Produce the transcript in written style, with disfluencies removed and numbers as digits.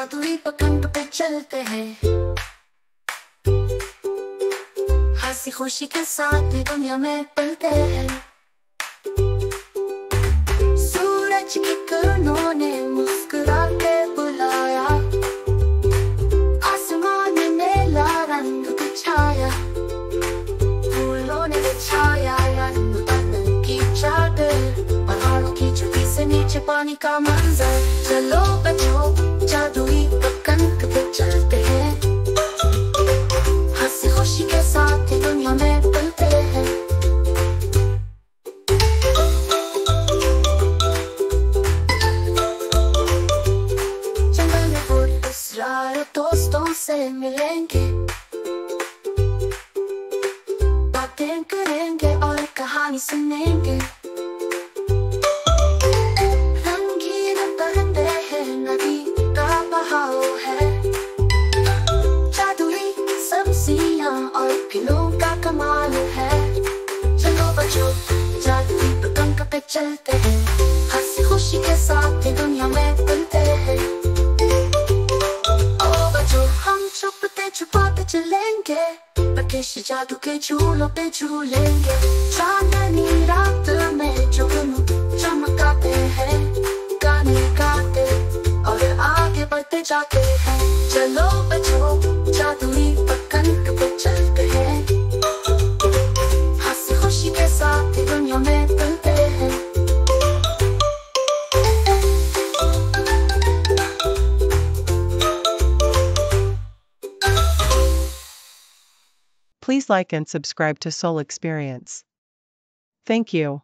जादुई पतंग पे चलते हैं, हंसी खुशी के साथ दुनिया में पलते हैं। सूरज की किरणों ने मुस्कुरा के बुलाया, आसमान में नीला रंग बिछाया, फूलों ने बिछाया रंग बदन की चादर, पहाड़ों की चोटी से नीचे पानी का मंजर। चलो बच्चों जादुई पतंग पे चलते हैं, हंसी खुशी के साथ दुनिया में पलते हैं। जंगल में पुरस्कार दोस्तों से मिलेंगे, बातें करेंगे और कहानी सुनेंगे। रंगीन परिंदे हैं, नदी का बहाव है, जादुई सब्जियां और फलों का कमाल है। चलो बच्चों जादुई पतंग पे चलते हैं, हंसी खुशी के साथ दुनिया में पलते हैं। ओ बच्चों हम छुपते छुपाते चलेंगे, बकेश जादू के झूलों पे झूलेंगे। चांदनी रात में जुगनू चमकाते हैं, गाने गाते और आगे बढ़ते जाते हैं। चलो बच्चों जादुई पतंग पे चलते हैं, हंसी खुशी के साथ दुनिया में पलते हैं। Please like and subscribe to Soul Experience. Thank you.